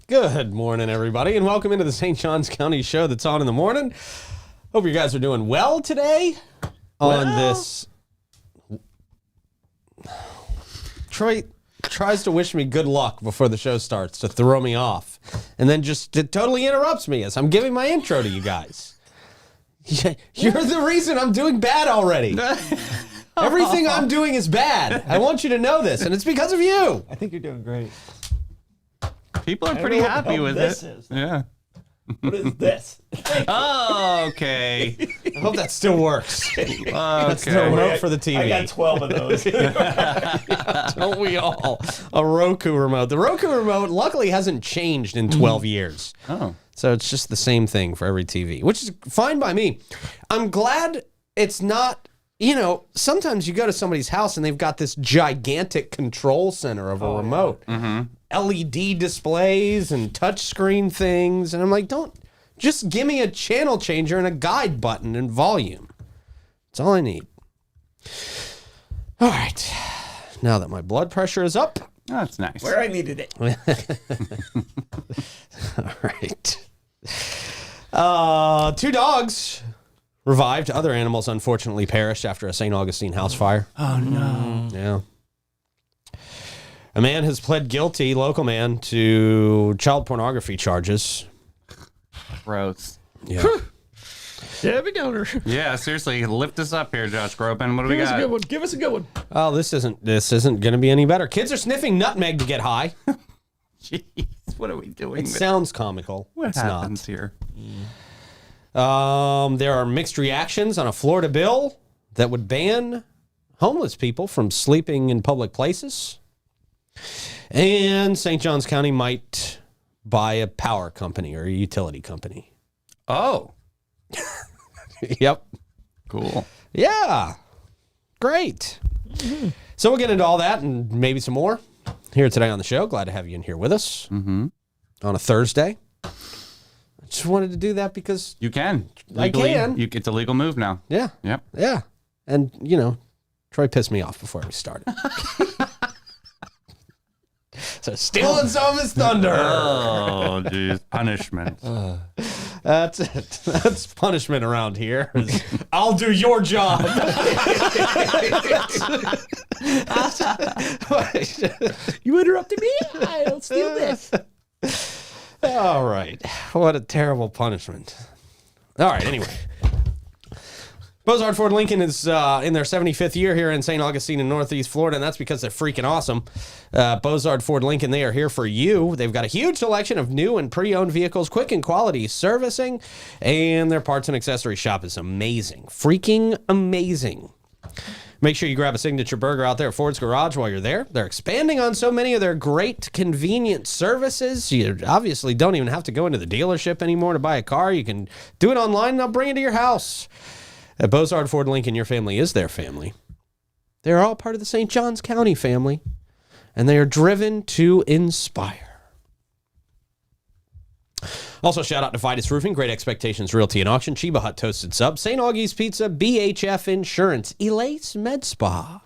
Good morning, everybody, and welcome into the St. Johns County show that's on in the morning. Hope you guys are doing well today on this. Troy tries to wish me good luck before the show starts to throw me off, and then it totally interrupts me as I'm giving my intro to you guys. You're the reason I'm doing bad already. Everything I'm doing is bad. I want you to know this, and it's because of you. I think you're doing great. People are pretty happy with it. Yeah. What is this? Oh, okay. I hope that still works. That's the remote for the TV. I got 12 of those. Don't we all? A Roku remote. The Roku remote luckily hasn't changed in 12 years. Oh. So it's just the same thing for every TV, which is fine by me. I'm glad it's not, sometimes you go to somebody's house and they've got this gigantic control center of a remote. Mm-hmm. LED displays and touchscreen things. And I'm like, just give me a channel changer and a guide button and volume. That's all I need. All right. Now that my blood pressure is up. Oh, that's nice. Where I needed it. All right. 2 dogs revived. Other animals unfortunately perished after a St. Augustine house fire. Oh, no. Yeah. A man has pled guilty, local man, to child pornography charges. Gross. Yeah. Debbie Downer. Yeah, seriously, lift us up here, Josh Groban. What do we got? Give us a good one. Oh, this isn't going to be any better. Kids are sniffing nutmeg to get high. Jeez, what are we doing? It sounds comical. What it's happens here? There are mixed reactions on a Florida bill that would ban homeless people from sleeping in public places. And St. Johns County might buy a power company or a utility company. Oh. Yep. Cool. Yeah. Great. Mm-hmm. So we'll get into all that and maybe some more here today on the show. Glad to have you in here with us on a Thursday. I just wanted to do that because You can. I can. It's a legal move now. Yeah. Yep. Yeah. And, Troy pissed me off before we started. So stealing some of his thunder. Oh, geez. Punishment. That's it. That's punishment around here. I'll do your job. You interrupted me. I'll steal this. All right. What a terrible punishment. All right. Anyway. Bozard Ford Lincoln is in their 75th year here in St. Augustine in Northeast Florida, and that's because they're freaking awesome. Bozard Ford Lincoln, they are here for you. They've got a huge selection of new and pre-owned vehicles, quick and quality servicing, and their parts and accessory shop is amazing. Freaking amazing. Make sure you grab a signature burger out there at Ford's Garage while you're there. They're expanding on so many of their great, convenient services. You obviously don't even have to go into the dealership anymore to buy a car. You can do it online, and they'll bring it to your house. At Bozard Ford Lincoln, your family is their family. They're all part of the St. Johns County family, and they are driven to inspire. Also, shout out to Vitus Roofing, Great Expectations Realty and Auction, Chiba Hut Toasted Sub, St. Augie's Pizza, BHF Insurance, Elace Med Spa,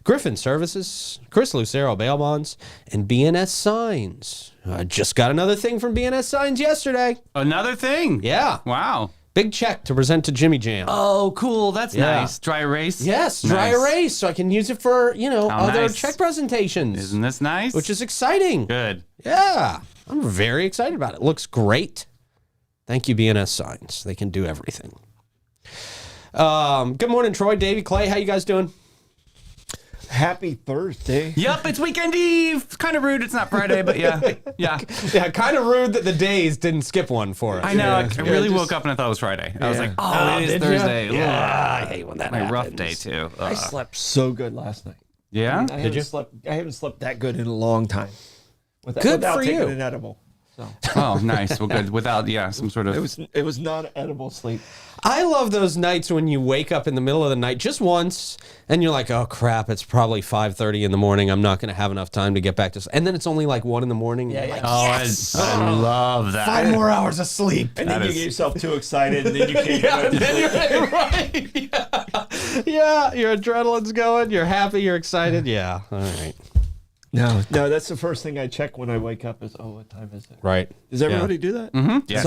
Griffin Services, Chris Lucero Bail Bonds, and BNS Signs. I just got another thing from BNS Signs yesterday. Another thing? Yeah. Wow. Big check to present to Jimmy Jam. Oh, cool. That's Yeah. nice. Dry erase? Yes, dry erase, so I can use it for, other nice. check presentations. Isn't this nice? Which is exciting. Good. Yeah, I'm very excited about it. Looks great. Thank you, BNS Signs. They can do everything. Good morning, Troy, Davey, Clay. How you guys doing? Happy Thursday. Yep, it's weekend eve. It's kind of rude. It's not Friday, but yeah. Yeah. Yeah, kind of rude that the days didn't skip one for us. I know. Yeah. I really woke up and I thought it was Friday. I was like, Oh, it is did ya? Thursday. Yeah, I hate when that My happens. rough day, too. I slept so good last night. Yeah? I haven't slept that good in a long time. Good without for taking you. an edible. So Oh, nice. Well, good. Without, some sort of... it was not edible sleep. I love those nights when you wake up in the middle of the night just once and you're like, oh crap, it's probably 5:30 in the morning. I'm not going to have enough time to get back to sleep. And then it's only like 1 in the morning. Yeah, You're yeah. like, Oh, yes! I love that. 5 more hours of sleep. And That then you is- get yourself too excited, and then you can't Yeah, get and back to then sleep. you're right. Yeah, your adrenaline's going. You're happy. You're excited. Yeah. All right. No, that's the first thing I check when I wake up is, what time is it? Right. Does everybody do that? Mm-hmm. Yes.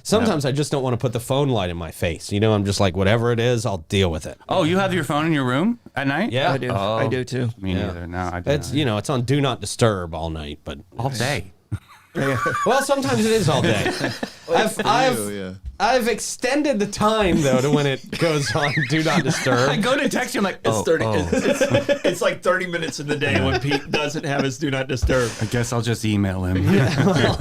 Sometimes I just don't want to put the phone light in my face. I'm just like, whatever it is, I'll deal with it. Oh, you have your phone in your room at night? Yeah. I do. Oh. I do too. Me neither. No, I do It's, not. it's on Do Not Disturb all night, but All day. well, sometimes it is all day. I've extended the time though to when it goes on Do Not I Disturb. go to text you, I'm like, It's 30. It's like 30 minutes in the day when Pete doesn't have his do not disturb. I guess I'll just email him. Well,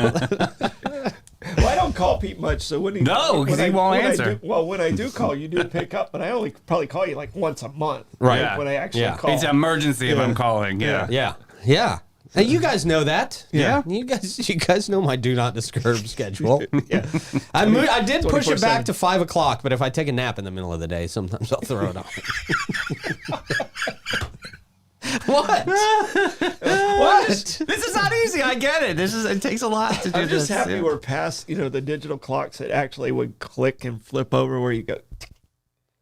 I don't call Pete much, so when he No, 'cause he won't answer. When I do call, you do pick up, but I only probably call you like once a month. Right. Yeah. When I actually call. It's an emergency if I'm calling. Yeah. Yeah. Hey, you guys know that. Yeah. You guys know my Do Not Disturb schedule. Yeah. I did push it back to 5 o'clock, but if I take a nap in the middle of the day, sometimes I'll throw it on. What? What? This is not easy. I get it. It takes a lot to do I'm just this. happy we're past, the digital clocks that actually would click and flip over where you go.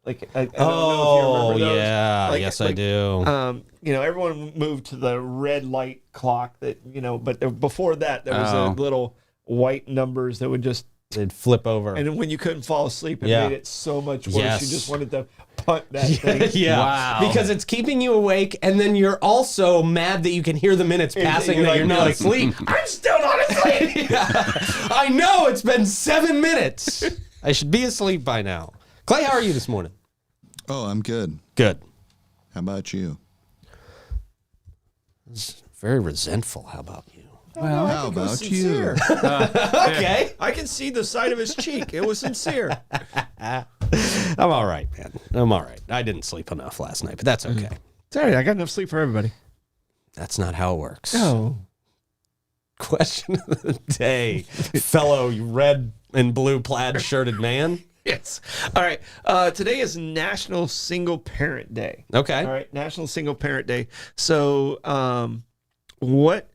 Like, I don't know if you remember those. Yeah. Yes, I do. Everyone moved to the red light clock that, but before that, there was a little white numbers that would just, It'd flip over. and then when you couldn't fall asleep, it Yeah. made it so much worse. Yes. You just wanted to punt that thing. Yeah. Wow. Because it's keeping you awake, and then you're also mad that you can hear the minutes passing you're that like, you're not asleep. I'm still not asleep. I know, it's been 7 minutes. I should be asleep by now. Clay, how are you this morning? Oh, I'm good. Good. How about you? Very resentful. How about you? Well, How about you? Okay. I can see the side of his cheek. It was sincere. I'm all right, man. I'm all right. I didn't sleep enough last night, but that's okay. Sorry, I got enough sleep for everybody. That's not how it works. Oh. Question of the day, fellow red and blue plaid shirted man. Yes. All right. Today is National Single Parent Day. Okay. All right. National Single Parent Day. So, what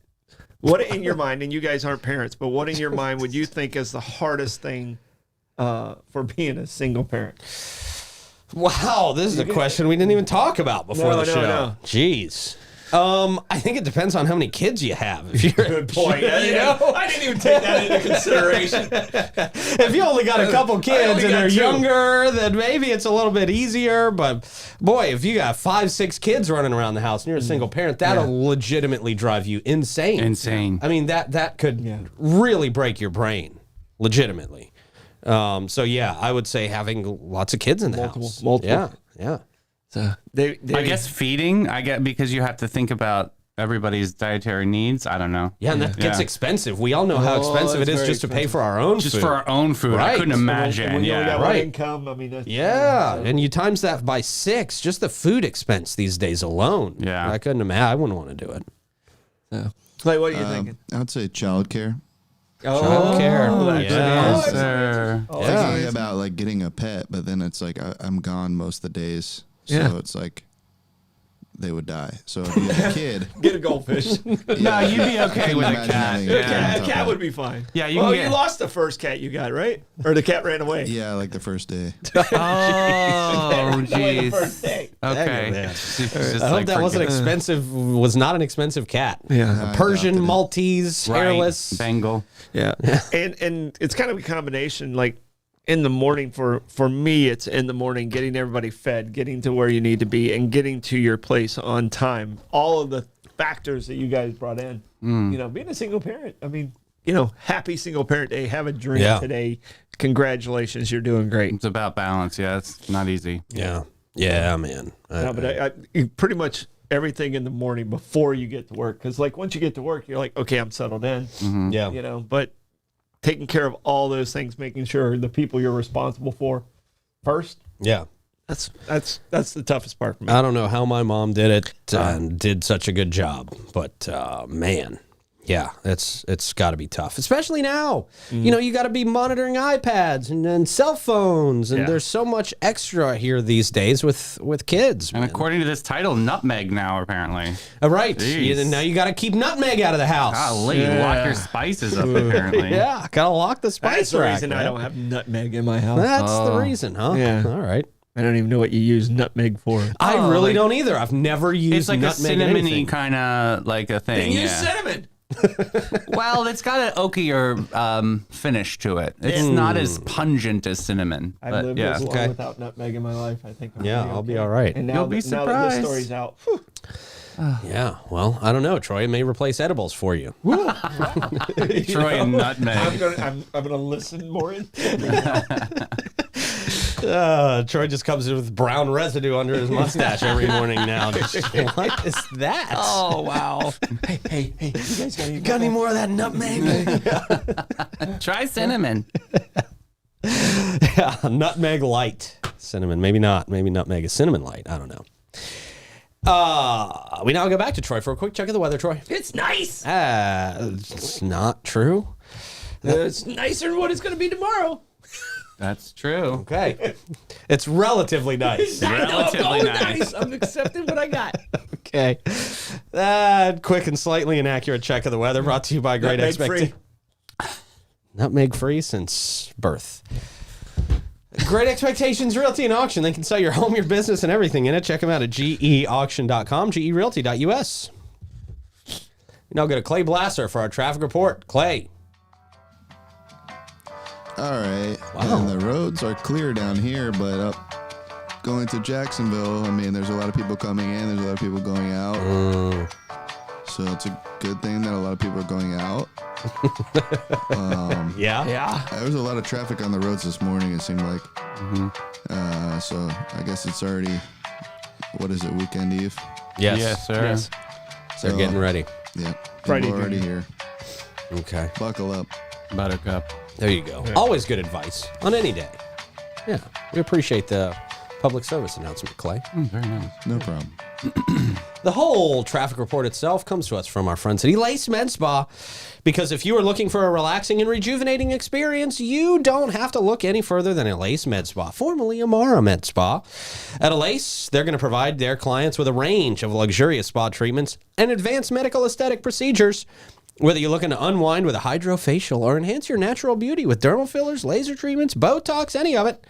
in your mind, and you guys aren't parents, but what in your mind would you think is the hardest thing for being a single parent? Wow, this is a question we didn't even talk about before the show. No. Jeez. I think it depends on how many kids you have. If you're Good point. I didn't even take that into consideration. If you only got a couple kids and they're younger, then maybe it's a little bit easier. But boy, if you got 5, 6 kids running around the house and you're a single parent, that'll legitimately drive you insane. Insane. I mean, that could really break your brain, legitimately. So yeah, I would say having lots of kids in the house. Multiple. Yeah. So they I guess feeding, because you have to think about everybody's dietary needs. I don't know. Yeah, and that gets expensive. We all know how expensive it is just to pay for our own food. Just for our own food. Right. I couldn't imagine. When you Yeah. got one right. income, I mean, that's, And you times that by 6, just the food expense these days alone. Yeah. I couldn't imagine. I wouldn't want to do it. So, Clay, what are you thinking? I would say childcare. Childcare. Yes, sir. Thinking about like getting a pet, but then it's like I'm gone most of the days, so Yeah. it's like they would die. So if you had a kid, Get a goldfish. No, you'd be okay with a imagine cat. having Yeah. A cat would be fine. Yeah, you well, can you get- lost the first cat you got, right? Or the cat ran away. yeah, like the first day. Oh, The jeez. first day. Okay. man. It's just I hope like that wasn't forget- expensive. Was not an expensive cat. Yeah. A Persian adopted it. Maltese, Right. hairless. Bengal. Yeah. And it's kind of a combination, like in the morning for me, it's in the morning, getting everybody fed, getting to where you need to be, and getting to your place on time. All of the factors that you guys brought in. Being a single parent, I mean, happy single parent day. Have a drink today. Congratulations, you're doing great. It's about balance. Yeah, it's not easy. Yeah. Yeah, man. No, but I pretty much everything in the morning before you get to work. Because like once you get to work, you're like, okay, I'm settled in. yeah. But taking care of all those things, making sure the people you're responsible for first. Yeah. That's the toughest part for me. I don't know how my mom did it and did such a good job, but man, yeah, it's got to be tough, especially now. You got to be monitoring iPads and cell phones, and there's so much extra here these days with kids. And man. according to this title, nutmeg now, apparently. Right, Jeez. now you got to keep nutmeg out of the house. Golly, lock your spices up, apparently. Yeah, gotta lock the spice That's the rack. reason I man. don't have nutmeg in my house. That's the reason, huh? Yeah. All right. I don't even know what you use nutmeg for. I really don't either. I've never used It's like a nutmeg in cinnamony anything. kind of like a thing. Use Yeah. cinnamon. Well, it's got an oakier finish to it. It's not as pungent as cinnamon. I've But lived yeah. as long Okay. without nutmeg in my life. I think I'll be all right. And now, You'll be now that this surprised. story's out, whew, Yeah, well, I don't know, Troy. It may replace edibles for you. Troy and nutmeg. I'm gonna listen more in. Troy just comes in with brown residue under his mustache every morning now. What is that? Oh, wow. Hey, you guys Got any more of that nutmeg? Try cinnamon. Yeah, nutmeg light. Cinnamon, maybe not. Maybe nutmeg is cinnamon light. I don't know. We now go back to Troy for a quick check of the weather, Troy. It's nice. It's not true. It's nicer than what it's gonna be tomorrow. That's true. Okay. It's relatively nice. Relatively nice. I'm accepting what I got. Okay. That quick and slightly inaccurate check of the weather brought to you by Great Nutmeg free. Expectations. Nutmeg free since birth. Great Expectations Realty and Auction. They can sell your home, your business, and everything in it. Check them out at geauction.com, gerealty.us. Now go to Clay Blasser for our traffic report. Clay. All right. Wow. And the roads are clear down here, but up going to Jacksonville, I mean, there's a lot of people coming in. There's a lot of people going out. So it's a good thing that a lot of people are going out. Yeah. There was a lot of traffic on the roads this morning, it seemed like. So I guess it's already, what is it, weekend eve? Yes. Yes, sir. Yes. They're getting ready. Yeah. Friday People are already Junior. here. Okay. Buckle up. Buttercup. There you go. Always good advice on any day. Yeah. We appreciate the public service announcement, Clay. Very nice. No problem. The whole traffic report itself comes to us from our friends at Elace Med Spa, because if you are looking for a relaxing and rejuvenating experience, you don't have to look any further than Elace Med Spa, formerly Amara Med Spa. At Elace, they're going to provide their clients with a range of luxurious spa treatments and advanced medical aesthetic procedures. Whether you're looking to unwind with a hydrofacial or enhance your natural beauty with dermal fillers, laser treatments, Botox, any of it,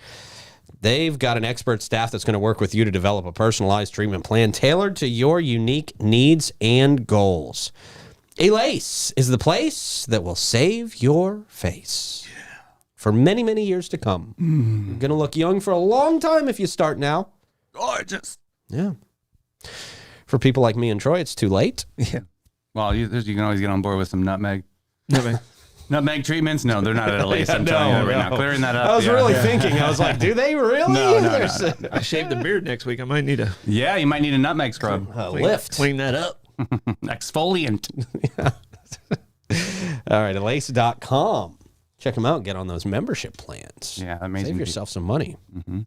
they've got an expert staff that's going to work with you to develop a personalized treatment plan tailored to your unique needs and goals. Elace is the place that will save your face for many, many years to come. You're going to look young for a long time if you start now. Gorgeous. Yeah. For people like me and Troy, it's too late. Yeah. Well, you can always get on board with some nutmeg. Nutmeg. Nutmeg treatments? No, they're not at Elace. I'm telling you that right now. Clearing that up. I was yeah. really thinking. I was like, do they really? No. I shaved the beard next week. I might need a Yeah, you might need a nutmeg scrub. lift. clean that up. Exfoliant. All right, elace.com. Check them out. Get on those membership plans. Yeah, amazing. Save yourself some money. All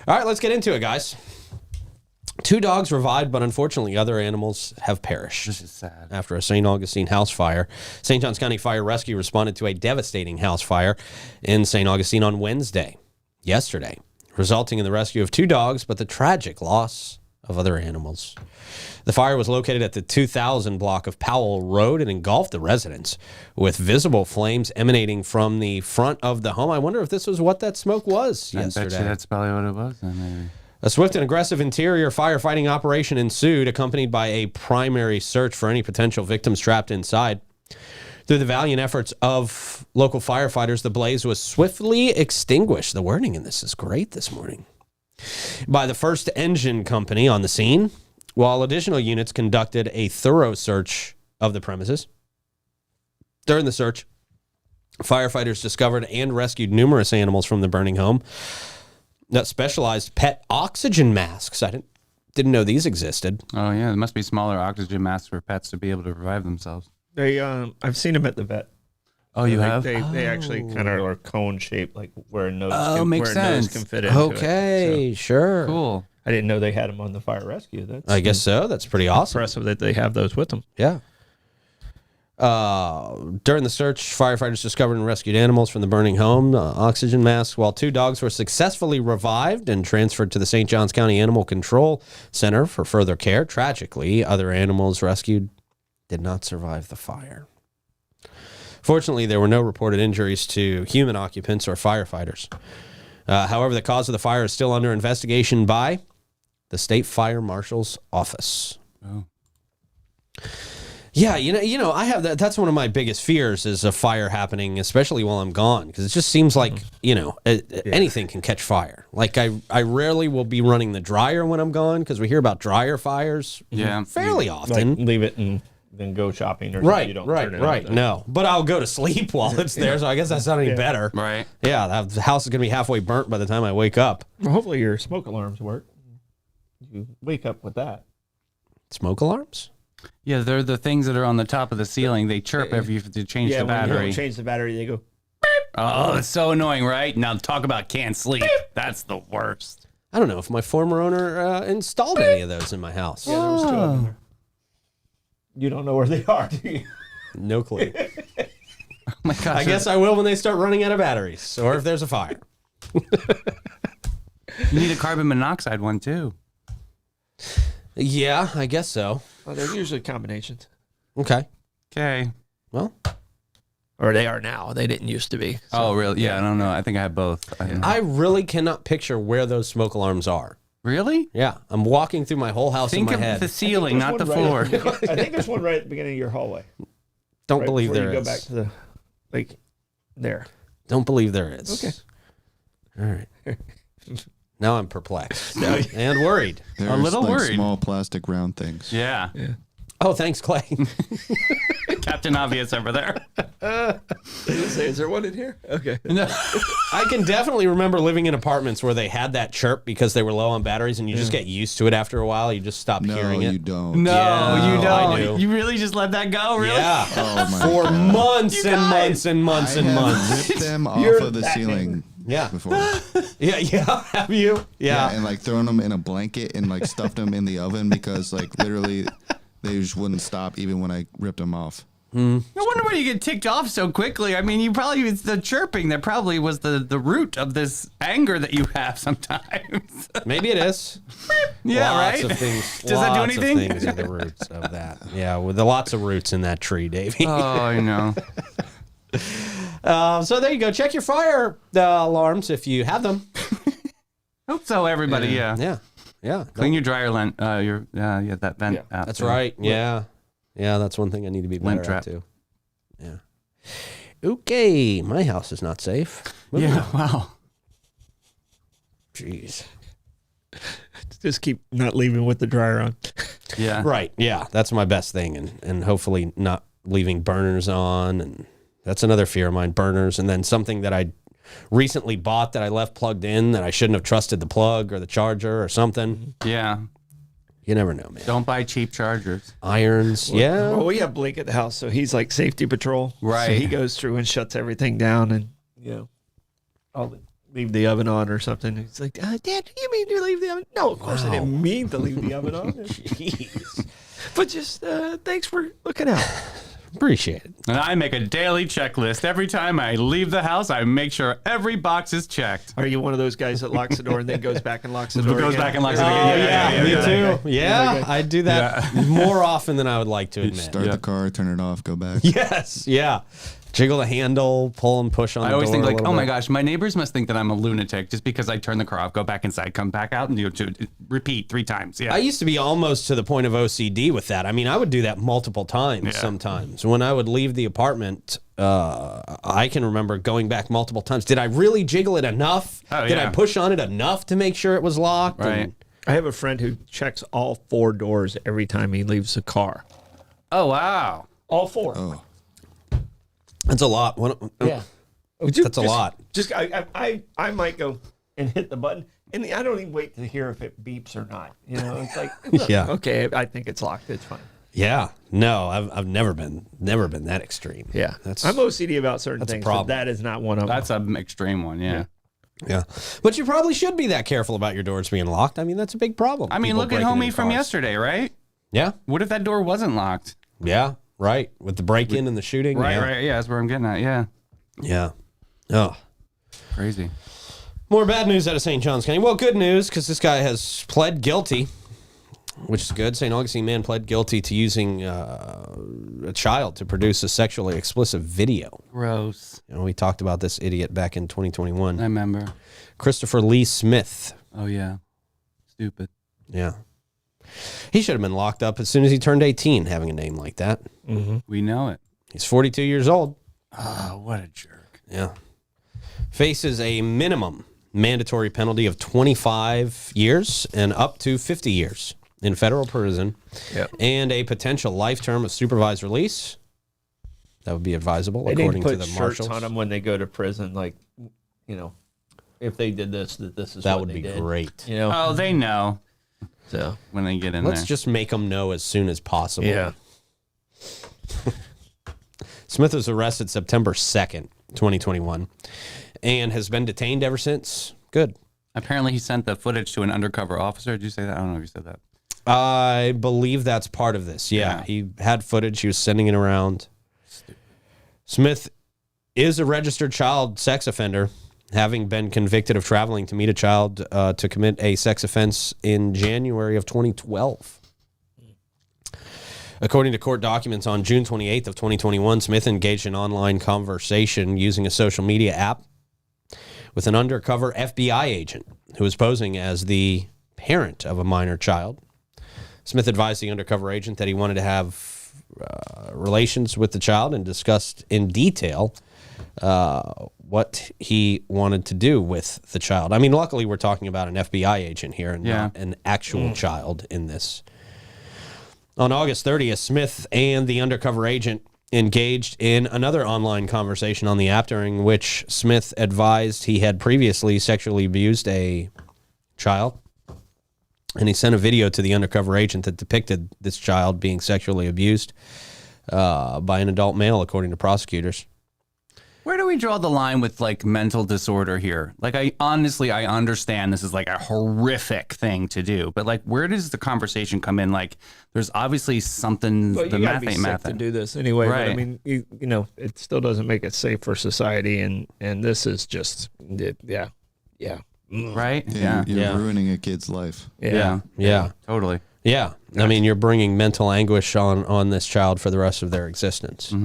right, let's get into it, guys. 2 dogs revived, but unfortunately other animals have perished. This is sad. After a St. Augustine house fire. St. Johns County Fire Rescue responded to a devastating house fire in St. Augustine on yesterday, resulting in the rescue of 2 dogs, but the tragic loss of other animals. The fire was located at the 2000 block of Powell Road and engulfed the residence with visible flames emanating from the front of the home. I wonder if this was what that smoke was I bet yesterday. you that's probably what it was then, maybe. A swift and aggressive interior firefighting operation ensued, accompanied by a primary search for any potential victims trapped inside. Through the valiant efforts of local firefighters, the blaze was swiftly extinguished. The wording in this is great this morning. By the first engine company on the scene, while additional units conducted a thorough search of the premises. During the search, firefighters discovered and rescued numerous animals from the burning home. That specialized pet oxygen masks. I didn't know these existed. Oh, yeah. There must be smaller oxygen masks for pets to be able to revive themselves. They I've seen them at the vet. Oh, you Like, have? They actually kind of are cone shaped, like where a nose makes where a nose sense. can fit into Okay, it. So sure. Cool. I didn't know they had them on the fire rescue. That's I guess so. That's pretty awesome. impressive that they have those with them. Yeah. During the search, firefighters discovered and rescued animals from the burning home, oxygen masks, while 2 dogs were successfully revived and transferred to the St. Johns County Animal Control Center for further care. Tragically, other animals rescued did not survive the fire. Fortunately, there were no reported injuries to human occupants or firefighters. However, the cause of the fire is still under investigation by the State Fire Marshal's Office. Oh. Yeah, you know, I have that. That's one of my biggest fears is a fire happening, especially while I'm gone, because it just seems like, you know, anything can catch fire. Like I rarely will be running the dryer when I'm gone because we hear about dryer fires fairly often. Like leave it and then go shopping or something. Right, You don't right, turn it right. on. No, but I'll go to sleep while it's there, so I guess that's not any better. Right. Yeah, the house is going to be halfway burnt by the time I wake up. Well, hopefully your smoke alarms work. You wake up with that. Smoke alarms? Yeah, they're the things that are on the top of the ceiling. They chirp every you have to change the When you battery. don't change the battery, they go. Oh, it's so annoying, right? Now talk about can't sleep. That's the worst. I don't know if my former owner installed any of those in my house. Yeah, there was 2 of them there. You don't know where they are, do you? No clue. Oh my gosh. I guess I will when they start running out of batteries or if there's a fire. You need a carbon monoxide one too. Yeah, I guess so. Well, they're usually combinations. Okay. Okay. Well, Or they are now. They didn't used to be. Oh, really? Yeah, I don't know. I think I have both. I don't know. I really cannot picture where those smoke alarms are. Really? Yeah, I'm walking through my whole house Think in of my head. the ceiling, not the floor. I think there's one right at the beginning of your hallway. Don't Right believe before there you is. go back to the, like, there. Don't believe there is. Okay. All right. Now I'm perplexed and worried. There's little like worried. small plastic round things. Yeah. Oh, thanks, Clay. Captain Obvious over there. Is there one in here? Okay. No. I can definitely remember living in apartments where they had that chirp because they were low on batteries, and you just get used to it after a while. You just stop No, hearing it. you don't. No, Yeah, you I don't. do. You really just let that go? Really? Yeah. Oh my For God. months You and guys. months and months I and have months. ripped them off You're of the that ceiling Yeah. before. Yeah, have you? Yeah, Yeah. and like throwing them in a blanket and like stuffed them in the oven because like literally they just wouldn't stop even when I ripped them off. No wonder why you get ticked off so quickly. I mean, it's the chirping that probably was the root of this anger that you have sometimes. Maybe it is. Yeah, Lots right? of things. Does that do lots anything? Of things are the roots of that. Yeah, with the lots of roots in that tree, Davey. Oh, I know. So there you go. Check your fire alarms if you have them. Hope so, everybody. Yeah. Yeah, yeah. Clean your dryer lint. That vent. out That's there. right. Yeah. Yeah, that's one thing I need to be Lint better at trap. too. Yeah. Okay, my house is not safe. Moving Yeah. on. Wow. Jeez. Just keep not leaving with the dryer on. Yeah. Right. Yeah, that's my best thing, and hopefully not leaving burners on, and that's another fear of mine, burners, and then something that I recently bought that I left plugged in that I shouldn't have trusted the plug or the charger or something. Yeah. You never know, man. Don't buy cheap chargers. Irons. Yeah. Well, we have Blake at the house, so he's like safety patrol. Right. So he goes through and shuts everything down, and I'll leave the oven on or something. He's like, Dad, do you mean to leave the oven? No, of course I didn't mean to leave the oven on. Jeez. But just thanks for looking out. Appreciate it. And I make a daily checklist. Every time I leave the house, I make sure every box is checked. Are you one of those guys that locks the door and then goes back and locks the door? Goes again? back and locks it Oh, again. me yeah. too. Yeah, I do that more often than I would like to admit. Start the car, turn it off, go back. Yes, yeah. Jiggle the handle, pull and push on the I always door think a like, little oh my bit. gosh, my neighbors must think that I'm a lunatic just because I turn the car off, go back inside, come back out, and repeat 3 times. Yeah. I used to be almost to the point of OCD with that. I mean, I would do that multiple times sometimes. When I would leave the apartment, I can remember going back multiple times. Did I really jiggle it enough? Oh, Did I yeah. push on it enough to make sure it was locked? Right. And- I have a friend who checks all 4 doors every time he leaves the car. Oh, wow. All 4. Oh, That's a lot. That's a lot. Just I might go and hit the button, and I don't even wait to hear if it beeps or not. You know, it's like, Yeah. okay, I think it's locked. It's fine. Yeah. No, I've never been that extreme. Yeah, That's I'm OCD about certain that's a things. problem. But that is not one of them. That's an extreme one. Yeah. yeah. But you probably should be that careful about your doors being locked. I mean, that's a big problem. I mean, People look at breaking homie into from cars. yesterday, right? Yeah. What if that door wasn't locked? Yeah. Right. With the break-in and the shooting. Right, yeah. right. Yeah, that's where I'm getting at. Yeah. Yeah. Oh. Crazy. More bad news out of St. Johns County. Well, good news because this guy has pled guilty which is good. St. Augustine man pled guilty to using a child to produce a sexually explicit video. Gross. We talked about this idiot back in 2021. I remember. Christopher Lee Smith. Oh, yeah. Stupid. Yeah. He should have been locked up as soon as he turned 18, having a name like that. Mm-hmm. We know it. He's 42 years old. Oh, what a jerk. Yeah. Faces a minimum mandatory penalty of 25 years and up to 50 years in federal prison, and a potential life term of supervised release. That would be advisable, They according need to to put the shirts marshals. on them when they go to prison, like, if they did this, this is That what would they be did. great. Oh, they know. So When they get in Let's there. just make them know as soon as possible. yeah. Smith was arrested September 2nd, 2021, and has been detained ever since. Good. Apparently, he sent the footage to an undercover officer. Did you say that? I don't know if you said that. I believe that's part of this. Yeah. He had footage. He was sending it around. Smith is a registered child sex offender, having been convicted of traveling to meet a child to commit a sex offense in January of 2012. According to court documents, on June 28th of 2021, Smith engaged in online conversation using a social media app with an undercover FBI agent who was posing as the parent of a minor child. Smith advised the undercover agent that he wanted to have relations with the child and discussed in detail what he wanted to do with the child. I mean, luckily, we're talking about an FBI agent here and not an actual child in this. On August 30th, Smith and the undercover agent engaged in another online conversation on the app, during which Smith advised he had previously sexually abused a child. And he sent a video to the undercover agent that depicted this child being sexually abused by an adult male, according to prosecutors. Where do we draw the line with like mental disorder here? Like, I understand this is like a horrific thing to do, but like, where does the conversation come in? Like, there's obviously something. But the you gotta math be ain't sick math. to do this anyway. Right. But I mean, you know, it still doesn't make it safe for society, and this is just, yeah. Right? Yeah, Yeah. you're ruining a kid's life. Yeah. Totally. Yeah. I mean, you're bringing mental anguish on this child for the rest of their existence.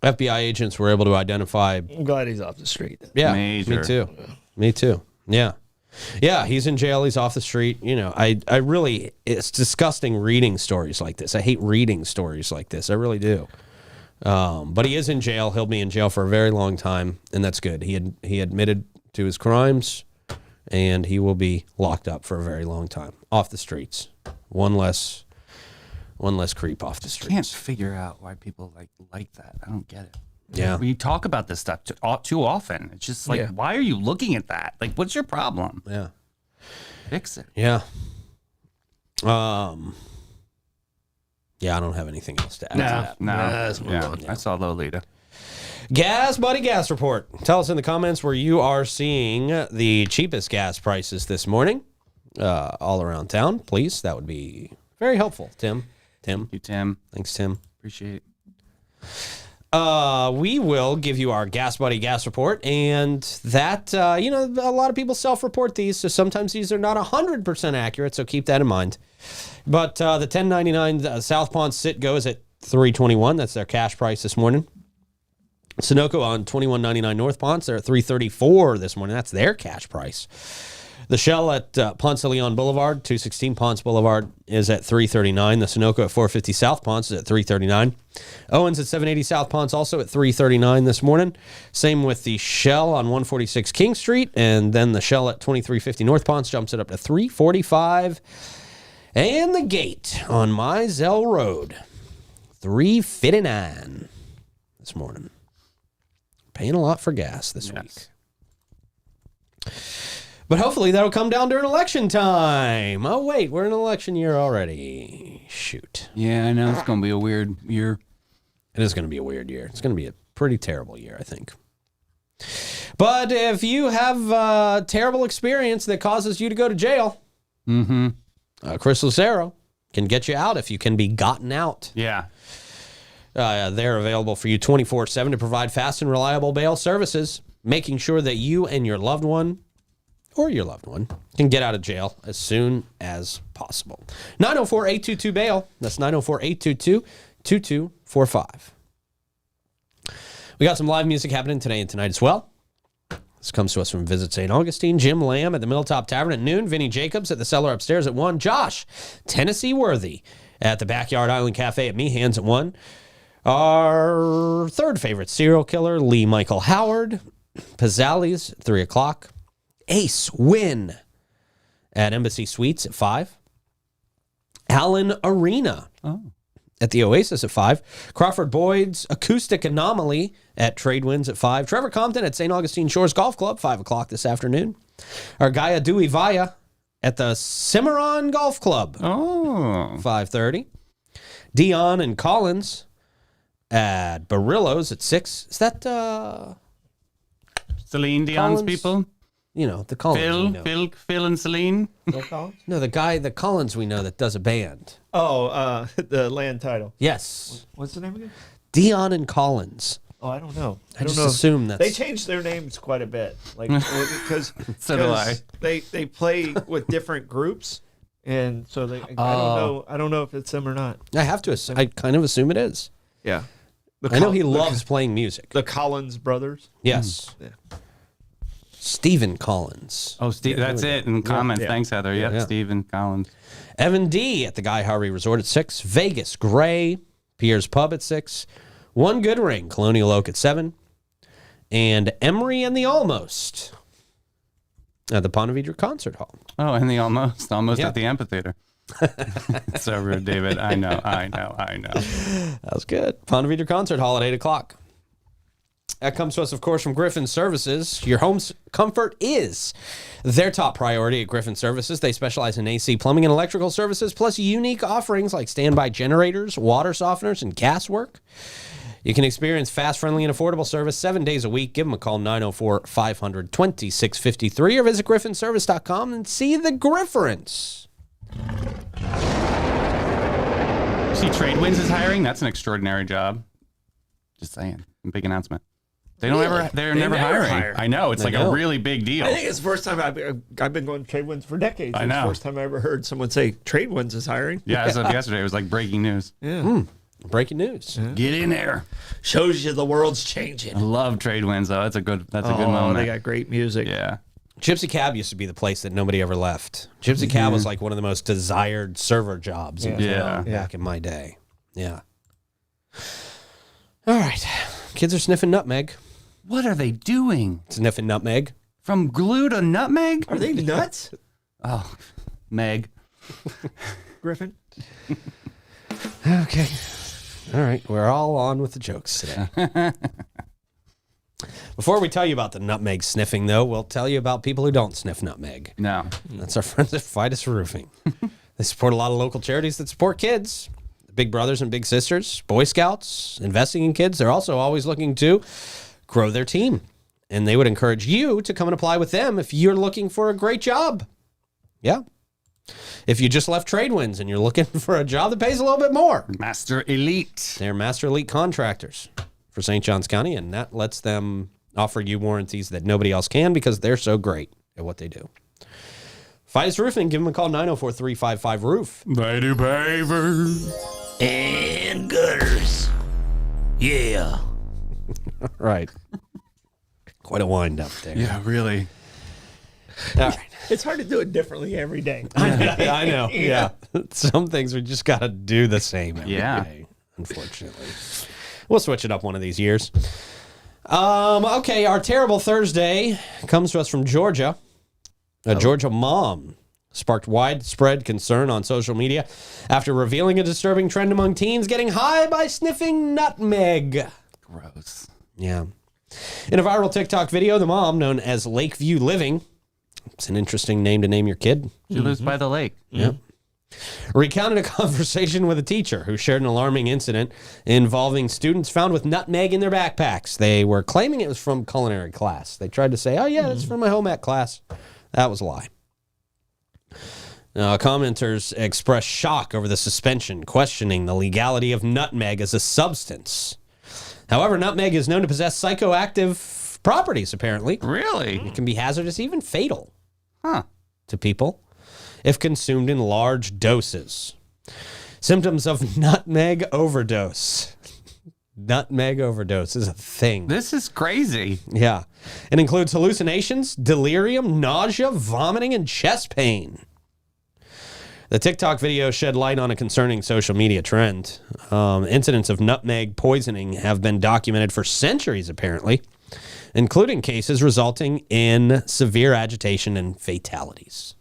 FBI agents were able to identify. I'm glad he's off the street. Yeah, Major. me too. Me too. Yeah. Yeah, he's in jail. He's off the street. You know, I really, it's disgusting reading stories like this. I hate reading stories like this. I really do. But he is in jail. He'll be in jail for a very long time, and that's good. He admitted to his crimes, and he will be locked up for a very long time. Off the streets. One less creep off the Can't streets. figure out why people like that. I don't get it. Yeah. We talk about this stuff too often. It's just like, why are you looking at that? Like, what's your problem? Yeah. Fix it. Yeah. Yeah, I don't have anything else to add to that. No. let's move on. I saw Lolita. Gas Buddy Gas Report. Tell us in the comments where you are seeing the cheapest gas prices this morning all around town, please. That would be very helpful, Tim. Thank you, Tim. Thanks, Tim. Appreciate it. We will give you our Gas Buddy Gas Report, and that, a lot of people self-report these, so sometimes these are not 100% accurate, so keep that in mind. But the 1099 South Pond Citgo is at $3.21. That's their cash price this morning. Sunoco on $21.99 North Ponce, they're at $3.34 this morning. That's their cash price. The Shell at Ponce de Leon Boulevard, 216 Ponce Boulevard, is at $3.39. The Sunoco at 450 South Ponce is at $3.39. Owens at 780 South Ponce also at $3.39 this morning. Same with the Shell on 146 King Street, and then the Shell at 2350 North Ponce jumps it up to $3.45. And the Gate on Mizell Road, $3.59 this morning. Paying a lot for gas this week. But hopefully that'll come down during election time. Oh, wait, we're in election year already. Shoot. Yeah, I know. It's going to be a weird year. It is going to be a weird year. It's going to be a pretty terrible year, I think. But if you have a terrible experience that causes you to go to jail, Chris Lucero can get you out if you can be gotten out. Yeah. They're available for you 24/7 to provide fast and reliable bail services, making sure that you and your loved one or your loved one can get out of jail as soon as possible. 904-822-BAIL. That's 904-822-2245. We got some live music happening today and tonight as well. This comes to us from Visit St. Augustine. Jim Lamb at the Milltop Tavern at noon. Vinny Jacobs at the Cellar upstairs at 1. Josh, Tennessee Worthy at the Backyard Island Cafe at Meehan's at 1. Our third favorite serial killer, Lee Michael Howard, Pizzali's, 3 o'clock. Ace Win at Embassy Suites at 5. Allen Arena at the Oasis at 5. Crawford Boyd's Acoustic Anomaly at Trade Winds at 5. Trevor Compton at St. Augustine Shores Golf Club, 5 o'clock this afternoon. Our Gaia Dewey Vaya at the Cimarron Golf Club, 5:30. Dion and Collins at Barillo's at 6. Is that, Celine Dion's Collins? people? you know, the Collins we know. Phil and Celine? No, the Collins we know that does a band. Oh, the land title. Yes. What's the name again? Dion and Collins. Oh, I don't know. I just assume that's... They changed their names quite a bit, like because So do I. They play with different groups, and so they. I don't know if it's them or not. I have to. I kind of assume it is. Yeah, I know he loves playing music. The Collins brothers. Yes. Yeah. Stephen Collins. Oh, Steve, that's it. In comments. Yeah. Thanks, Heather. Yep, Yeah. Stephen Collins. Evan D. at the Guy Harvey Resort at 6. Vegas Gray, Pierre's Pub at 6. One Good Ring, Colonial Oak at 7. And Emery and the Almost at the Ponte Vedra Concert Hall. Oh, and the almost Yeah. at the amphitheater. So rude, David. I know. That was good. Ponte Vedra Concert Hall at 8 o'clock. That comes to us, of course, from Griffin Services. Your home's comfort is their top priority at Griffin Services. They specialize in AC, plumbing, and electrical services, plus unique offerings like standby generators, water softeners, and gas work. You can experience fast, friendly, and affordable service 7 days a week. Give them a call, 904-500-2653, or visit griffinservice.com and see the Grifference. See, Trade Winds is hiring. That's an extraordinary job. Just saying. Big announcement. They're never hiring. hire. I know. It's I like know. a really big deal. I think it's the first time I've been going to Trade Winds for decades. I It's know. the first time I ever heard someone say Trade Winds is hiring. Yeah, as of yesterday, it was like breaking news. Yeah. Breaking news. Get in there. Shows you the world's changing. I love Trade Winds, though. That's a good Oh, moment. they got great music. Yeah. Gypsy Cab used to be the place that nobody ever left. Gypsy Cab was like one of the most desired server jobs in town back in my day. Yeah. All right. Kids are sniffing nutmeg. What are they doing? Sniffing nutmeg. From glue to nutmeg? Are they nuts, Oh, Meg. Griffin? Okay. All right. We're all on with the jokes today. Before we tell you about the nutmeg sniffing, though, we'll tell you about people who don't sniff nutmeg. No. That's our friends at Fidus Roofing. They support a lot of local charities that support kids. Big brothers and big sisters, Boy Scouts, investing in kids. They're also always looking to grow their team. And they would encourage you to come and apply with them if you're looking for a great job. Yeah. If you just left Trade Winds and you're looking for a job that pays a little bit more. Master Elite. They're Master Elite contractors for St. Johns County, and that lets them offer you warranties that nobody else can because they're so great at what they do. Fidus Roofing, give them a call, 904-355-ROOF. They do pavers. And gutters. Yeah. Right. Quite a wind up there. Yeah, really. All right. It's hard to do it differently every day. I know. Yeah. Some things we just got to do the same every Yeah. day, unfortunately. We'll switch it up one of these years. Okay, our terrible Thursday comes to us from Georgia. A Georgia mom sparked widespread concern on social media after revealing a disturbing trend among teens getting high by sniffing nutmeg. Gross. Yeah. In a viral TikTok video, the mom, known as Lakeview Living, it's an interesting name to name your kid, She lives by the lake. yeah, recounted a conversation with a teacher who shared an alarming incident involving students found with nutmeg in their backpacks. They were claiming it was from culinary class. They tried to say, oh, yeah, that's from my home ec class. That was a lie. Commenters expressed shock over the suspension, questioning the legality of nutmeg as a substance. However, nutmeg is known to possess psychoactive properties, apparently. Really? It can be hazardous, even fatal. to people if consumed in large doses. Symptoms of nutmeg overdose. Nutmeg overdose is a thing. This is crazy. Yeah. It includes hallucinations, delirium, nausea, vomiting, and chest pain. The TikTok video shed light on a concerning social media trend. Incidents of nutmeg poisoning have been documented for centuries, apparently, including cases resulting in severe agitation and fatalities.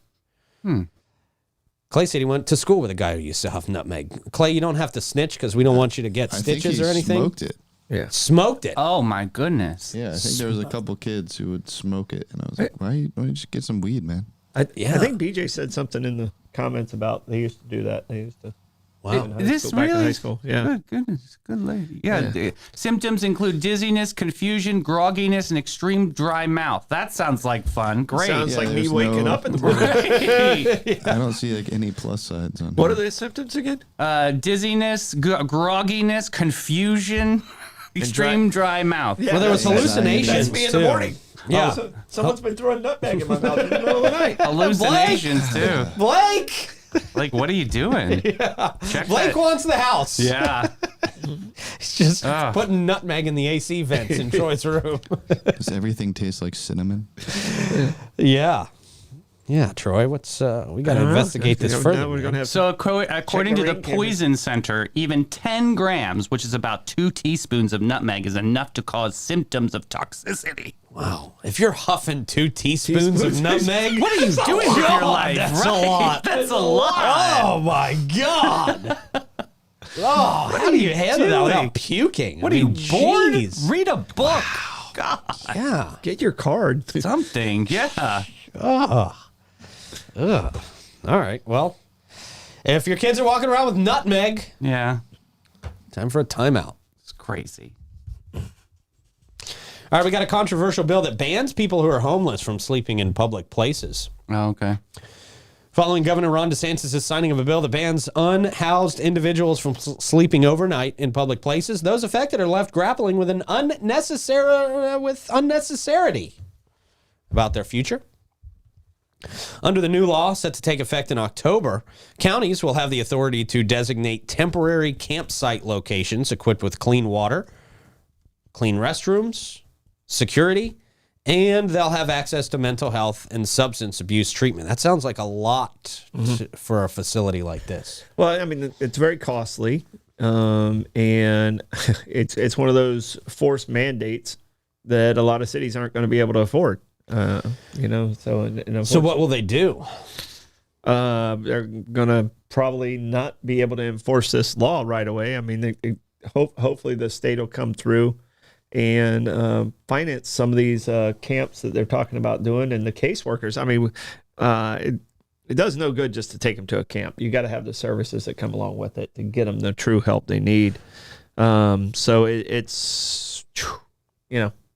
Clay said he went to school with a guy who used to huff nutmeg. Clay, you don't have to snitch because we don't want you to get stitches or anything. Smoked it. Yeah. Smoked it. Oh my goodness. Yeah, I think there was a couple kids who would smoke it, and I was like, why don't you just get some weed, man? I think BJ said something in the comments about they used to do that. They used to. Wow. Back in high school. Yeah. Good goodness. Good lady. Yeah. Symptoms include dizziness, confusion, grogginess, and extreme dry mouth. That sounds like fun. Great. Sounds Yeah, like me there's waking no- up in the morning. I don't see like any plus sides on What are here. the symptoms again? Dizziness, grogginess, confusion, extreme dry mouth. Yeah, Well, there was hallucinations, That's me in too. the morning. Yeah. So, someone's been throwing nutmeg in my mouth in the middle of the night. Hallucinations too. Blake! Like, what are you doing? Check Blake that. wants the house. Yeah. He's just Ah. putting nutmeg in the AC vents in Troy's room. Does everything taste like cinnamon? Yeah. Yeah, Troy, what's we got to investigate this further. Now we're gonna have So according to the ring camera. Poison Center, even 10 grams, which is about 2 teaspoons of nutmeg, is enough to cause symptoms of toxicity. Wow. If you're huffing 2 teaspoons of nutmeg, What are you doing with your life? That's right? a lot. That's a lot. Oh my God. Oh, how do you handle that doing? without puking? What are you, bored? jeez. Read a book. God. Yeah. get your card. Something. Yeah. Ugh. All right. Well, if your kids are walking around with nutmeg, Yeah. time for a timeout. It's crazy. All right, we got a controversial bill that bans people who are homeless from sleeping in public places. Oh, okay. Following Governor Ron DeSantis' signing of a bill that bans unhoused individuals from sleeping overnight in public places, those affected are left grappling with unnecessarity about their future. Under the new law set to take effect in October, counties will have the authority to designate temporary campsite locations equipped with clean water, clean restrooms, security, and they'll have access to mental health and substance abuse treatment. That sounds like a lot for a facility like this. Well, I mean, it's very costly, and it's one of those forced mandates that a lot of cities aren't going to be able to afford. So what will they do? They're going to probably not be able to enforce this law right away. I mean, hopefully the state will come through and finance some of these camps that they're talking about doing, and the caseworkers. I mean, it does no good just to take them to a camp. You got to have the services that come along with it to get them the true help they need. So it's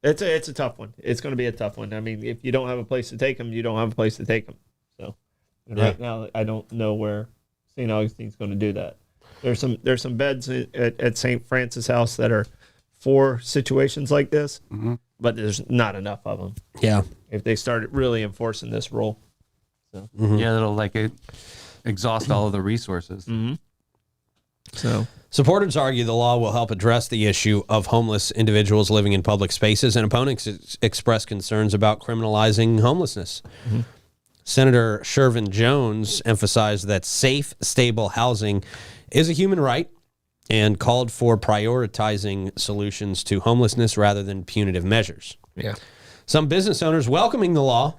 it's a tough one. It's going to be a tough one. I mean, if you don't have a place to take them, you don't have a place to take them. So right now, I don't know where St. Augustine's going to do that. There's some beds at St. Francis House that are for situations like this, but there's not enough of them. Yeah. If they started really enforcing this rule. Yeah, it'll exhaust all of the resources. So Supporters argue the law will help address the issue of homeless individuals living in public spaces, and opponents express concerns about criminalizing homelessness. Senator Shervin Jones emphasized that safe, stable housing is a human right and called for prioritizing solutions to homelessness rather than punitive measures. yeah. Some business owners welcoming the law,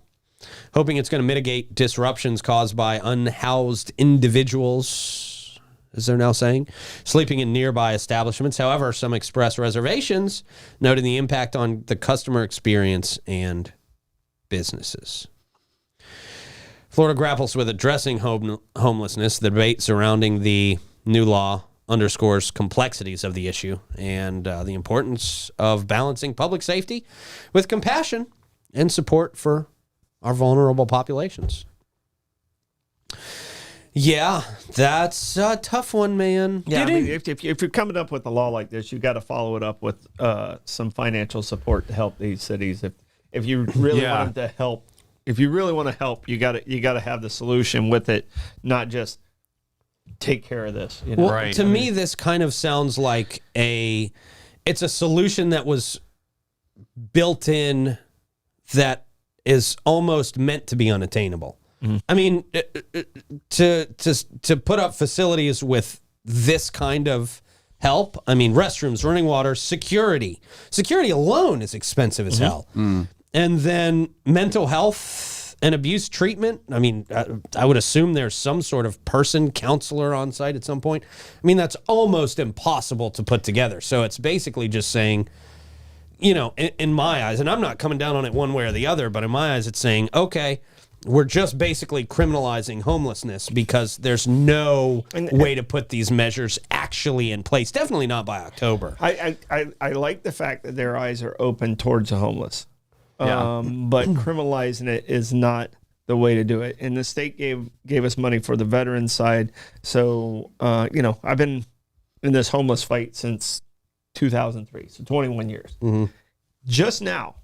hoping it's going to mitigate disruptions caused by unhoused individuals, as they're now saying, sleeping in nearby establishments. However, some express reservations, noting the impact on the customer experience and businesses. Florida grapples with addressing homelessness. The debate surrounding the new law underscores complexities of the issue and the importance of balancing public safety with compassion and support for our vulnerable populations. Yeah, that's a tough one, man. Yeah, I mean, if you're coming up with a law like this, you got to follow it up with some financial support to help these cities. If you really want them to help if you really want to help, you gotta have the solution with it, not just take care of this. You know? Well, Right. to me, this kind of sounds like it's a solution that was built in that is almost meant to be unattainable. I mean, to put up facilities with this kind of help, I mean, restrooms, running water, security alone is expensive as hell. And then mental health and abuse treatment. I mean, I would assume there's some sort of counselor on site at some point. I mean, that's almost impossible to put together. So it's basically just saying, you know, in my eyes, and I'm not coming down on it one way or the other, but in my eyes, it's saying, okay, we're just basically criminalizing homelessness because there's no way to put these measures actually in place. Definitely not by October. I like the fact that their eyes are open towards the homeless. Yeah. But criminalizing it is not the way to do it. And the state gave us money for the veteran side. So, you know, I've been in this homeless fight since 2003, so 21 years. Just now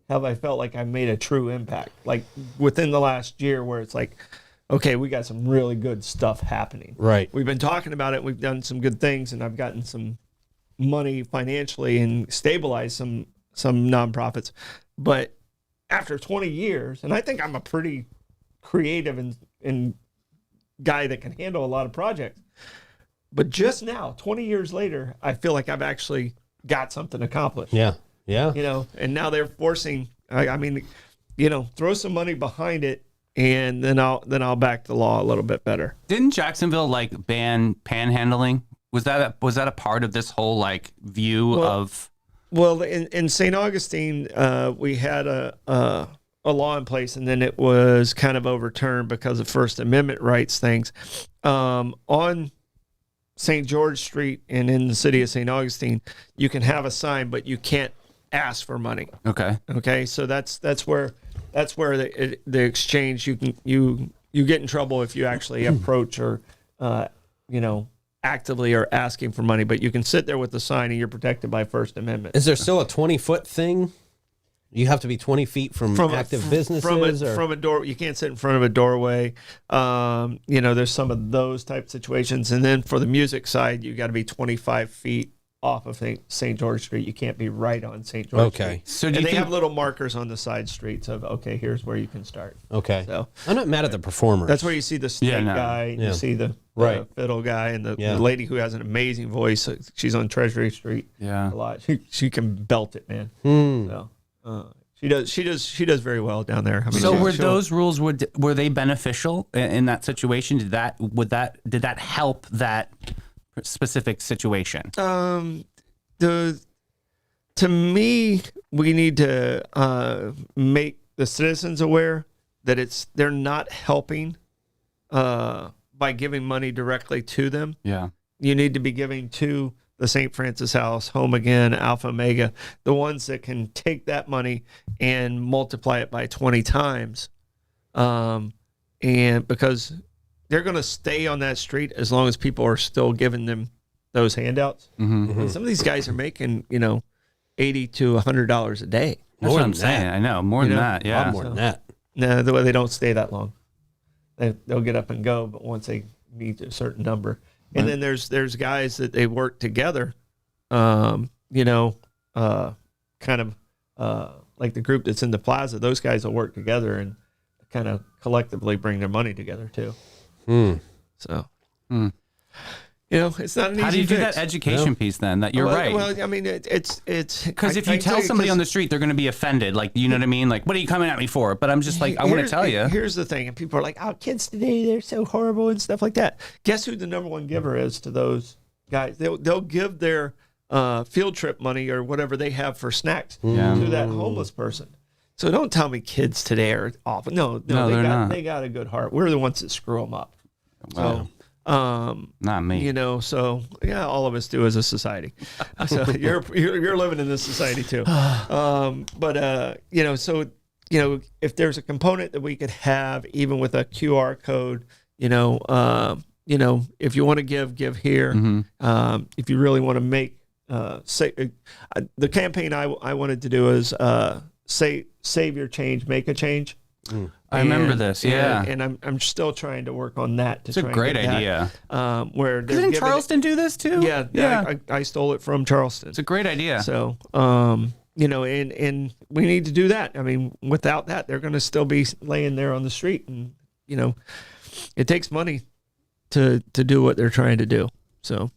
have I felt like I made a true impact, like within the last year, where it's like, okay, we got some really good stuff happening. Right. We've been talking about it. We've done some good things, and I've gotten some money financially and stabilized some nonprofits. But after 20 years, and I think I'm a pretty creative and guy that can handle a lot of projects. But just now, 20 years later, I feel like I've actually got something accomplished. Yeah. Yeah. You know, and now they're forcing, I mean, you know, throw some money behind it, and then I'll back the law a little bit better. Didn't Jacksonville like ban panhandling? Was that a part of this whole like view of? Well, in St. Augustine, we had a law in place, and then it was kind of overturned because of First Amendment rights things. On St. George Street and in the city of St. Augustine, you can have a sign, but you can't ask for money. Okay. Okay, so that's where the exchange, you get in trouble if you actually approach or you know, actively are asking for money, but you can sit there with the sign and you're protected by First Amendment. Is there still a 20-foot thing? You have to be 20 feet from active businesses? From a door. You can't sit in front of a doorway. You know, there's some of those type situations. And then for the music side, you got to be 25 feet off of St. George Street. You can't be right on St. George Street. So and they have little markers on the side streets of, okay, here's where you can start. Okay. So I'm not mad at the performer. that's where you see the snake guy, Yeah. you see the fiddle guy, and the lady who has an amazing voice. She's on Treasury Street a lot. She can belt it, man. So, she does very well down there. I mean, So were those rules were they beneficial in that situation? Did that help that specific situation? To me, we need to make the citizens aware that they're not helping by giving money directly to them. Yeah. You need to be giving to the St. Francis House, Home Again, Alpha Omega, the ones that can take that money and multiply it by 20 times. And because they're going to stay on that street as long as people are still giving them those handouts. And some of these guys are making, you know, $80 to $100 a day. That's what I'm saying. I know. More than that. Yeah. More than that. No, they don't stay that long. They'll get up and go, but once they meet a certain number. And then there's guys that they work together, you know, kind of like the group that's in the plaza. Those guys will work together and kind of collectively bring their money together too. So, you know, it's not an easy How do you do fix. that education piece then? That you're right. Well, I mean, it's Because if you tell somebody on the street, they're going to be offended. Like, you know what I mean? Like, what are you coming at me for? But I'm just like, I want to tell you. Here's the thing. And people are like, oh, kids today, they're so horrible and stuff like that. Guess who the number one giver is to those guys? They'll give their field trip money or whatever they have for snacks to that homeless person. So don't tell me kids today are awful. No, they got a good heart. We're the ones that screw them up. Wow. Not me. You know, so yeah, all of us do as a society. So you're living in this society too. But you know, so you know, if there's a component that we could have, even with a QR code, you know, if you want to give here. If you really want to make the campaign I wanted to do is save your change, make a change. I remember this. Yeah. And I'm still trying to work on that. It's a great idea. Where they're Didn't giving Charleston do this too? Yeah. I stole it from Charleston. It's a great idea. So, you know, and we need to do that. I mean, without that, they're going to still be laying there on the street. And, you know, it takes money to do what they're trying to do. So,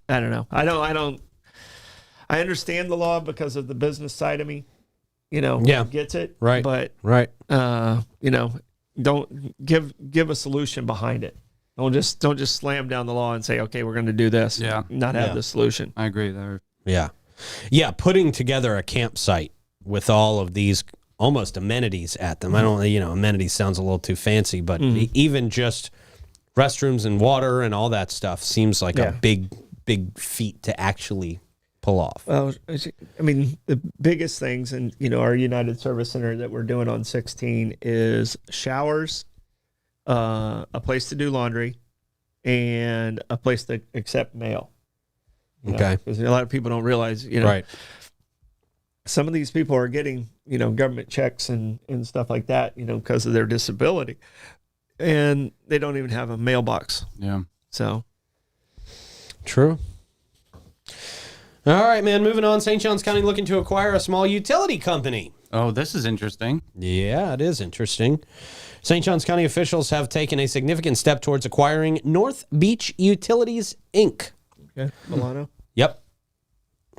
I don't know. I understand the law because of the business side of me, you know, gets it. Right. But, right. You know, don't give a solution behind it. Don't just slam down the law and say, okay, we're going to do this. Yeah. Not have the solution. I agree there. Yeah. Yeah. Putting together a campsite with all of these almost amenities at them. I don't, amenities sounds a little too fancy, but even just restrooms and water and all that stuff seems like a big feat to actually pull off. Well, I mean, the biggest things in, our United Service Center that we're doing on 16 is showers, a place to do laundry, and a place to accept mail. Okay. Because a lot of people don't realize, right. Some of these people are getting, government checks and stuff like that, because of their disability. And they don't even have a mailbox. Yeah. So. True. All right, man. Moving on. St. Johns County looking to acquire a small utility company. Oh, this is interesting. Yeah, it is interesting. St. Johns County officials have taken a significant step towards acquiring North Beach Utilities, Inc. Okay. Milano? Yep.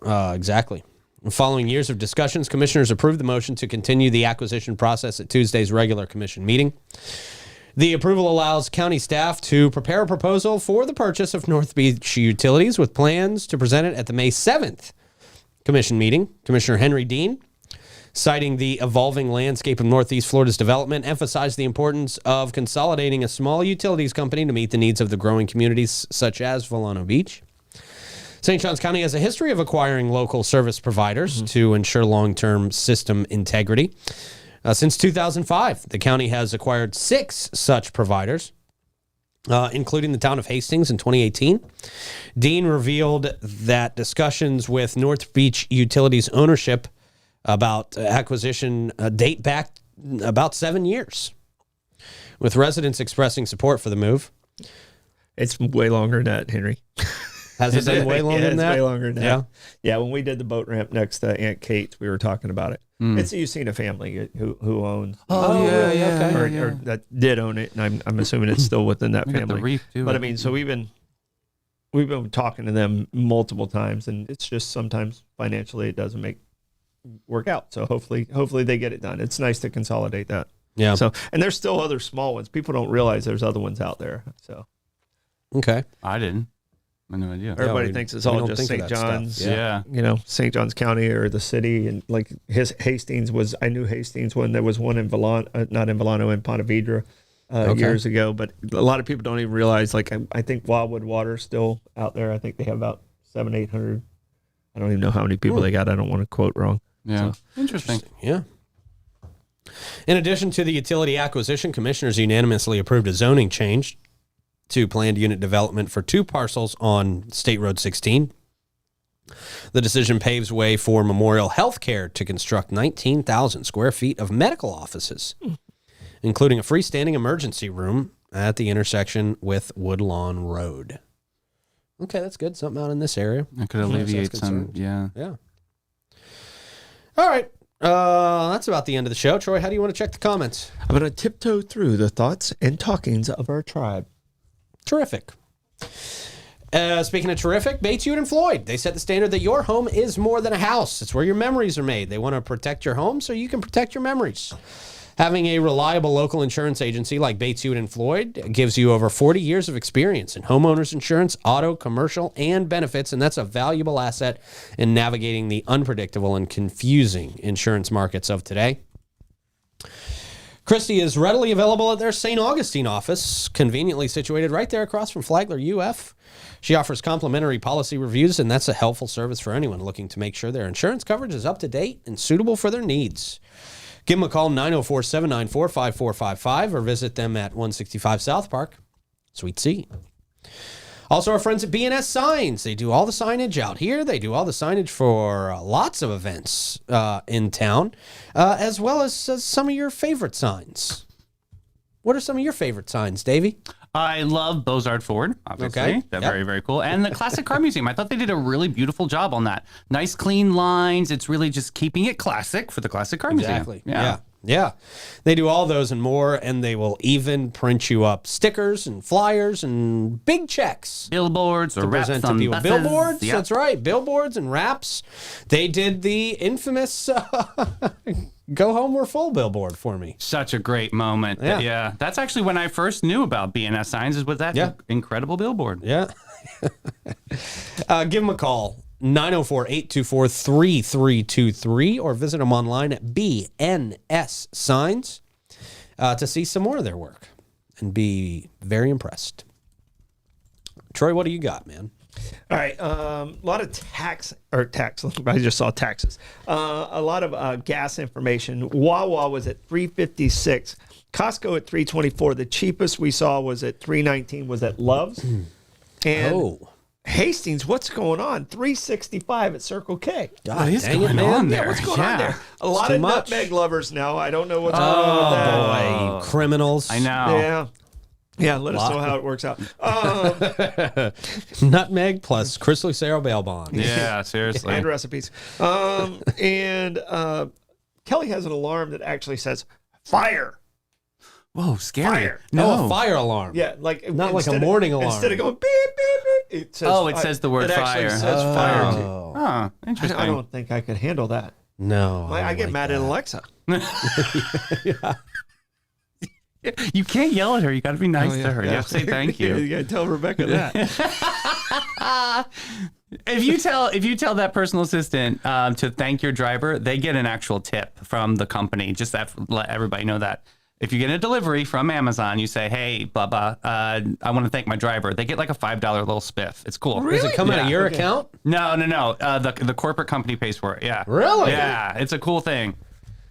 Exactly. Following years of discussions, commissioners approved the motion to continue the acquisition process at Tuesday's regular commission meeting. The approval allows county staff to prepare a proposal for the purchase of North Beach Utilities with plans to present it at the May 7th commission meeting. Commissioner Henry Dean, citing the evolving landscape of Northeast Florida's development, emphasized the importance of consolidating a small utilities company to meet the needs of the growing communities such as Volano Beach. St. Johns County has a history of acquiring local service providers to ensure long-term system integrity. Since 2005, the county has acquired 6 such providers, including the town of Hastings in 2018. Dean revealed that discussions with North Beach Utilities ownership about acquisition date back about 7 years, with residents expressing support for the move. It's way longer than that, Henry. Has it been way longer than that? It's way longer than that. Yeah, when we did the boat ramp next to Aunt Kate's, we were talking about it. It's a Ucena family who owns. Or that did own it, and I'm assuming it's still within that family. The reef too, but I mean, so we've been talking to them multiple times, and it's just sometimes financially it doesn't work out. So hopefully they get it done. It's nice to consolidate that. Yeah. So, and there's still other small ones. People don't realize there's other ones out there. So. Okay. I didn't. I had no idea. Everybody thinks it's all just St. John's, St. John's County or the city. And like Hastings I knew Hastings when there was one in not in Volano, in Ponte Vedra years ago. But a lot of people don't even realize, like, I think Wildwood Water's still out there. I think they have about 700-800. I don't even know how many people they got. I don't want to quote wrong. Yeah. So. Interesting. Yeah. In addition to the utility acquisition, commissioners unanimously approved a zoning change to planned unit development for 2 parcels on State Road 16. The decision paves way for Memorial Healthcare to construct 19,000 square feet of medical offices, including a freestanding emergency room at the intersection with Woodlawn Road. Okay, that's good. Something out in this area. That could alleviate some, Yeah. All right. That's about the end of the show. Troy, how do you want to check the comments? I'm going to tiptoe through the thoughts and talkings of our tribe. Terrific. Speaking of terrific, Bates, Hewitt, and Floyd, they set the standard that your home is more than a house. It's where your memories are made. They want to protect your home so you can protect your memories. Having a reliable local insurance agency like Bates, Hewitt, and Floyd gives you over 40 years of experience in homeowners insurance, auto, commercial, and benefits, and that's a valuable asset in navigating the unpredictable and confusing insurance markets of today. Christy is readily available at their St. Augustine office, conveniently situated right there across from Flagler UF. She offers complimentary policy reviews, and that's a helpful service for anyone looking to make sure their insurance coverage is up to date and suitable for their needs. Give them a call, 904-794-5455, or visit them at 165 South Park, Suite C. Also, our friends at B&S Signs. They do all the signage out here. They do all the signage for lots of events in town, as well as some of your favorite signs. What are some of your favorite signs, Davey? I love Beaux-Arts Ford, obviously. Okay. They're Yep. very, very cool. And the Classic Car Museum. I thought they did a really beautiful job on that. Nice, clean lines. It's really just keeping it classic for the Classic Car Museum. Exactly. Yeah. They do all those and more, and they will even print you up stickers and flyers and big checks. Billboards or wraps Present to on people. buses. Billboards, Yep. that's right. Billboards and wraps. They did the infamous Go Home We're Full billboard for me. Such a great moment. Yeah. That's actually when I first knew about B&S Signs is with that incredible billboard. Yeah. Give them a call. 904-824-3323 or visit them online at BNS Signs to see some more of their work and be very impressed. Troy, what do you got, man? All right, a lot of tax. I just saw taxes. A lot of gas information. Wawa was at $3.56. Costco at $3.24. The cheapest we saw was at $3.19. Was at Love's. And Hastings, what's going on? $3.65 at Circle K. God, What is dang going it, man. on there? Yeah, what's going on there? A lot too of much. nutmeg lovers now. I don't know what's going on with that. Boy, criminals. I know. Yeah. Yeah, let us know how it works out. Nutmeg plus Crystal Lucero bail bond. Yeah, seriously. And recipes. And Kelly has an alarm that actually says fire. Whoa, scary. Fire. No, a fire alarm. Yeah, like Not like a instead of- morning alarm. Instead of going beep beep beep, it says It says the word it actually fire. says fire. Too. Oh, Oh, interesting. I don't think I could handle that. no. I get like mad that. at Alexa. You can't yell at her. You got to be nice to her. You have to say thank you. You got to tell Rebecca that. If you tell that personal assistant to thank your driver, they get an actual tip from the company. Just let everybody know that. If you get a delivery from Amazon, you say, "Hey, Bubba, I want to thank my driver." They get like a $5 little spiff. It's cool. Does it come out of your account? No. The corporate company pays for it. Yeah. Really? Yeah. It's a cool thing.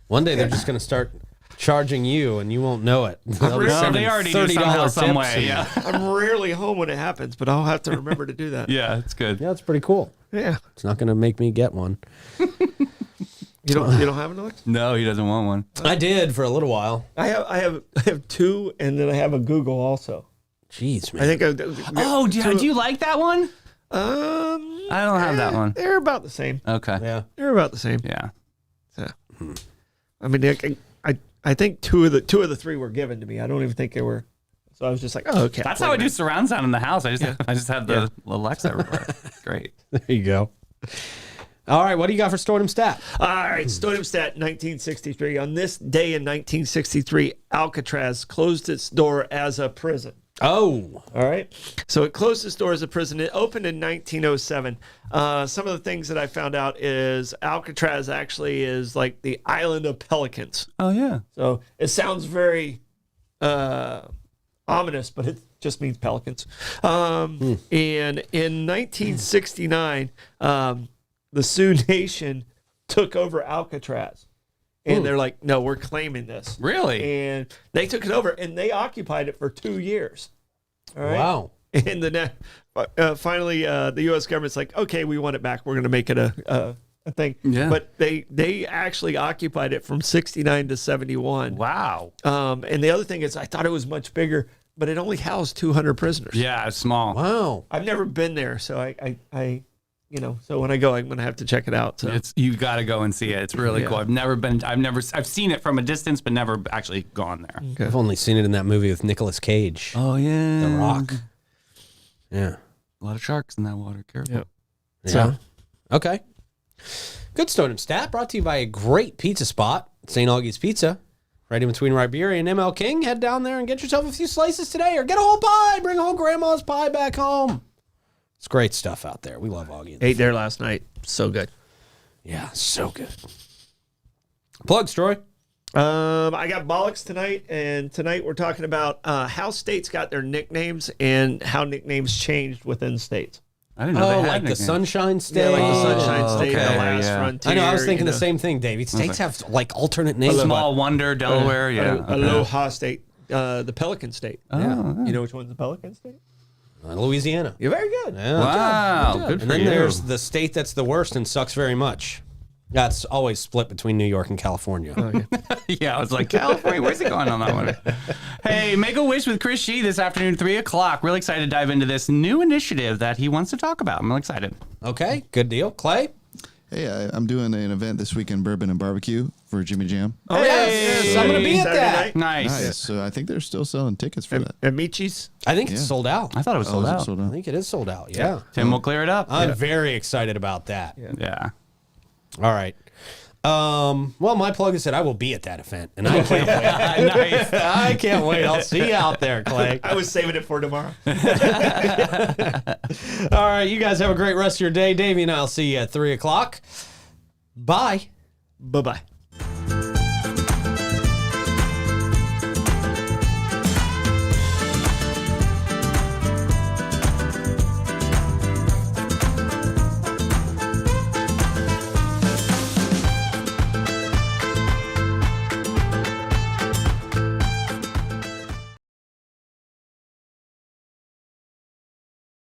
One day they're just going to start charging you and you won't know it. They'll be No, sending they already do somehow, $30 some tips way. and- Yeah. I'm rarely home when it happens, but I'll have to remember to do that. Yeah. It's good. Yeah, it's pretty cool. Yeah. It's not going to make me get one. You don't have an Alexa? No, he doesn't want one. I did for a little while. I have two, and then I have a Google also. Jeez, man. I think. Oh, do you like that one? I don't have that one. They're about the same. Okay. yeah. They're about the same. Yeah. So, I mean, I think two of the three were given to me. I don't even think they were. So I was just like, oh, okay. That's how I do surround sound in the house. I just have the Alexa everywhere. Great. There you go. All right, what do you got for Stordom Stat? All right, Stadium Stat 1963. On this day in 1963, Alcatraz closed its door as a prison. Oh. All right. So it closed its door as a prison. It opened in 1907. Some of the things that I found out is Alcatraz actually is like the island of pelicans. Oh yeah. So it sounds very ominous, but it just means pelicans. And in 1969, the Sioux Nation took over Alcatraz. And they're like, no, we're claiming this. Really? And they took it over, and they occupied it for 2 years. All right. Wow. And then finally, the U.S. government's like, okay, we want it back. We're going to make it a thing. Yeah. But they actually occupied it from 69 to 71. Wow. And the other thing is, I thought it was much bigger, but it only housed 200 prisoners. Yeah, it's small. Wow. I've never been there, so I so when I go, I'm going to have to check it out. So You got to go and see it. It's really cool. I've seen it from a distance, but never actually gone there. I've only seen it in that movie with Nicolas Cage. Oh yeah. The Rock. Yeah. A lot of sharks in that water. Careful. Yep. Yeah. Okay. Good Stordom Stat brought to you by a great pizza spot, St. Augie's Pizza, right in between Riberia and ML King. Head down there and get yourself a few slices today, or get a whole pie. Bring a whole grandma's pie back home. It's great stuff out there. We love Augie. ate there last night. So good. Yeah, so good. Plugs, Troy. I got bollocks tonight, and tonight we're talking about how states got their nicknames and how nicknames changed within states. I didn't know they Oh, had like the nicknames. Sunshine State. Yeah, like the Sunshine State, okay, the Last yeah. Frontier. I know. I was thinking you the same thing, David. States have like alternate names. Small Wonder, Delaware. Yeah. Aloha State, the Pelican State. Oh, You know which one's the Pelican State? Louisiana. You're very good. Yeah. Wow, good And for then you. there's the state that's the worst and sucks very much. That's always split between New York and California. Yeah, I was like, California, where's it going on that one? Hey, Make a Wish with Chris G this afternoon, 3 o'clock. Really excited to dive into this new initiative that he wants to talk about. I'm really excited. Okay, good deal. Clay? Hey, I'm doing an event this weekend, Bourbon and Barbecue for Jimmy Jam. Oh, yes, I'm going to be at Saturday that. night. Nice. Nice. So I think they're still selling tickets for that. Amicis. I think it's Yeah. sold out. I thought it was sold is it out. sold I out? think it is sold out, yeah. Tim will clear it up. I'm very excited about that. Yeah. All right. Well, my plug is that I will be at that event, and I can't wait. Nice. I can't wait. I'll see you out there, Clay. I was saving it for tomorrow. All right, you guys have a great rest of your day. Davey and I'll see you at 3 o'clock. Bye. Bye-bye.